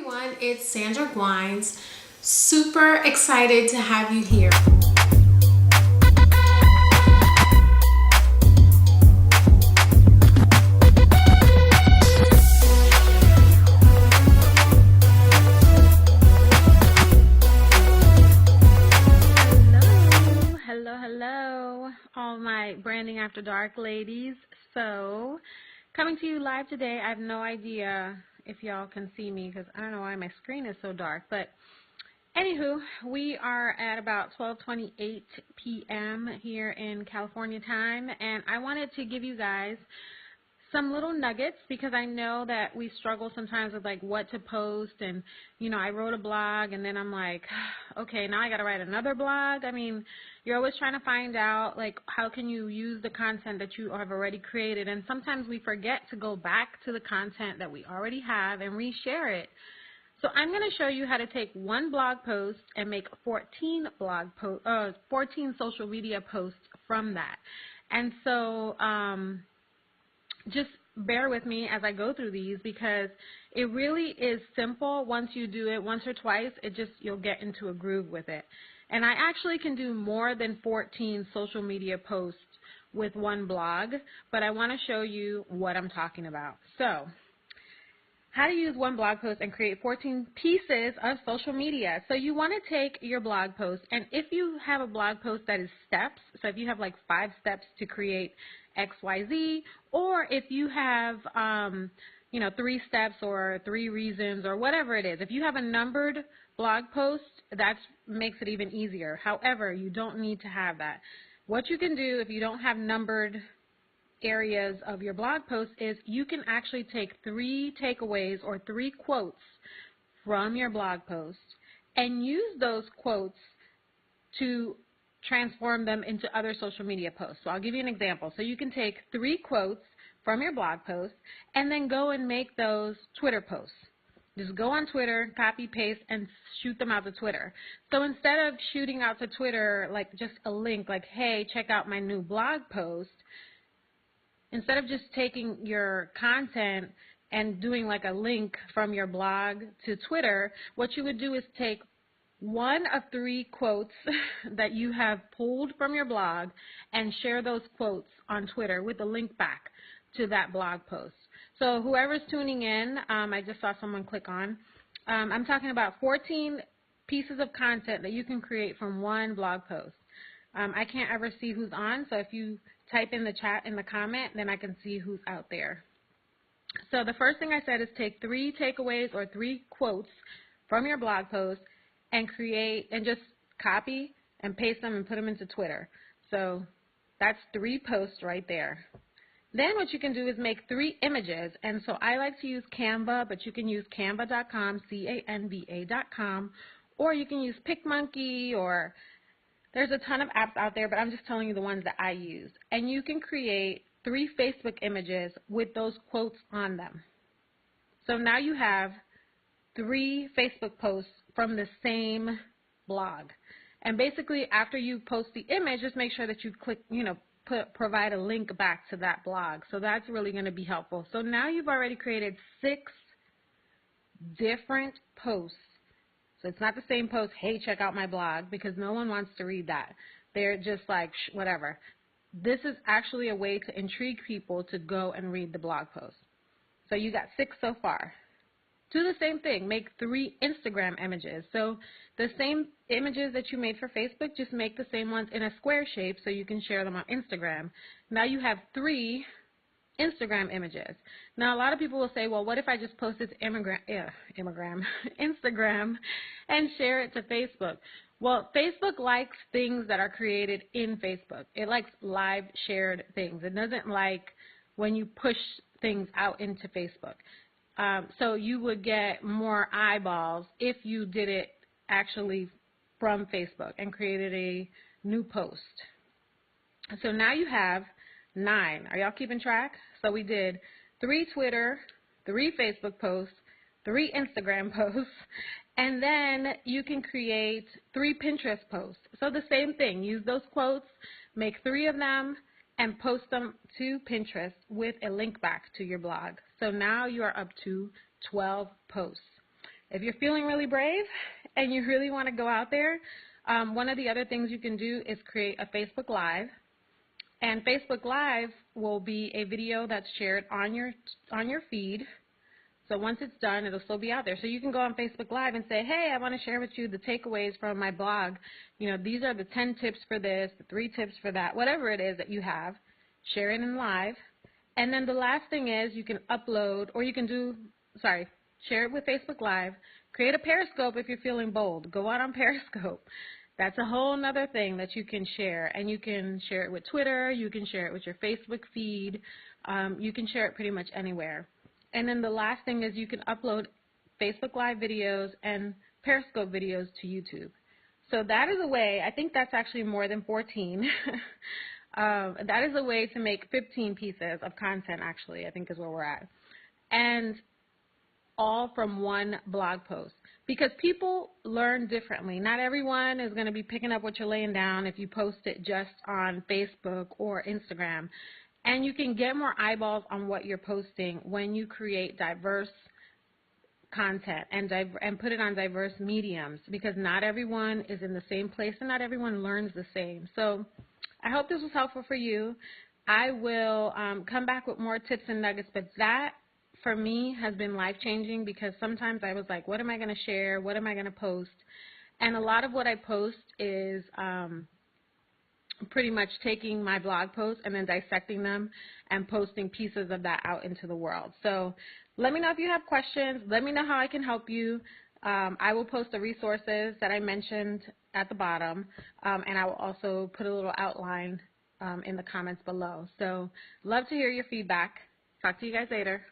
everyone, it's Sandra Guynes. Super excited to have you here. Hello, all my Branding After Dark ladies. So, coming to you live today. I have no idea if y'all can see me because I don't know why my screen is so dark. But anywho, we are at about 12:28 p.m. here in California time, and I wanted to give you guys some little nuggets because I know that we struggle sometimes with like what to post, and I wrote a blog and then I'm like, okay, now I got to write another blog. I mean, you're always trying to find out like how can you use the content that you have already created, and sometimes we forget to go back to the content that we already have and reshare it. So I'm going to show you how to take one blog post and make 14 social media posts from that. And so just bear with me as I go through these because it really is simple. Once you do it once or twice, you'll get into a groove with it. And I actually can do more than 14 social media posts with one blog, but I want to show you what I'm talking about. So, how to use one blog post and create 14 pieces of social media. So you want to take your blog post, and if you have a blog post that is steps, so if you have like 5 steps to create XYZ, or if you have 3 steps or 3 reasons or whatever it is, if you have a numbered blog post, that makes it even easier. However, you don't need to have that. What you can do if you don't have numbered areas of your blog post is you can actually take 3 takeaways or 3 quotes from your blog post and use those quotes to transform them into other social media posts. So I'll give you an example. So you can take 3 quotes from your blog post and then go and make those Twitter posts. Just go on Twitter, copy, paste, and shoot them out to Twitter. So instead of shooting out to Twitter like just a link like, hey, check out my new blog post, instead of just taking your content and doing like a link from your blog to Twitter, what you would do is take one of 3 quotes that you have pulled from your blog and share those quotes on Twitter with a link back to that blog post. So whoever's tuning in, I just saw someone click on, I'm talking about 14 pieces of content that you can create from one blog post. I can't ever see who's on, so if you type in the chat in the comment, then I can see who's out there. So the first thing I said is take 3 takeaways or 3 quotes from your blog post and create and just copy and paste them and put them into Twitter. So that's 3 posts right there. Then what you can do is make 3 images, and so I like to use Canva, but you can use canva.com, canva.com, or you can use PicMonkey, or there's a ton of apps out there, but I'm just telling you the ones that I use. And you can create 3 Facebook images with those quotes on them. So now you have 3 Facebook posts from the same blog. And basically after you post the image, just make sure that you click, provide a link back to that blog. So that's really going to be helpful. So now you've already created 6 different posts. So it's not the same post, hey, check out my blog, because no one wants to read that. They're just like, whatever. This is actually a way to intrigue people to go and read the blog post. So you got 6 so far. Do the same thing. Make 3 Instagram images. So the same images that you made for Facebook, just make the same ones in a square shape so you can share them on Instagram. Now you have 3 Instagram images. Now a lot of people will say, well, what if I just post it to Instagram and share it to Facebook? Well, Facebook likes things that are created in Facebook. It likes live shared things. It doesn't like when you push things out into Facebook. So you would get more eyeballs if you did it actually from Facebook and created a new post. So now you have 9. Are y'all keeping track? So we did 3 Twitter, 3 Facebook posts, 3 Instagram posts, and then you can create 3 Pinterest posts. So the same thing, use those quotes, make 3 of them, and post them to Pinterest with a link back to your blog. So now you are up to 12 posts. If you're feeling really brave and you really want to go out there, one of the other things you can do is create a Facebook Live. And Facebook Live will be a video that's shared on your feed. So once it's done, it'll still be out there. So you can go on Facebook Live and say, hey, I want to share with you the takeaways from my blog. You know, these are the 10 tips for this, the 3 tips for that, whatever it is that you have. Share it in live. And then the last thing is you can upload, or you can share it with Facebook Live. Create a Periscope if you're feeling bold. Go out on Periscope. That's a whole other thing that you can share. And you can share it with Twitter. You can share it with your Facebook feed. You can share it pretty much anywhere. And then the last thing is you can upload Facebook Live videos and Periscope videos to YouTube. So that is a way, I think that's actually more than 14. That is a way to make 15 pieces of content, actually, I think is where we're at. And all from one blog post. Because people learn differently. Not everyone is going to be picking up what you're laying down if you post it just on Facebook or Instagram. And you can get more eyeballs on what you're posting when you create diverse content and put it on diverse mediums, because not everyone is in the same place and not everyone learns the same. So I hope this was helpful for you. I will come back with more tips and nuggets, but that for me has been life-changing, because sometimes I was like, what am I going to share? What am I going to post? And a lot of what I post is pretty much taking my blog posts and then dissecting them and posting pieces of that out into the world. So let me know if you have questions. Let me know how I can help you. I will post the resources that I mentioned at the bottom, and I will also put a little outline in the comments below. So love to hear your feedback. Talk to you guys later.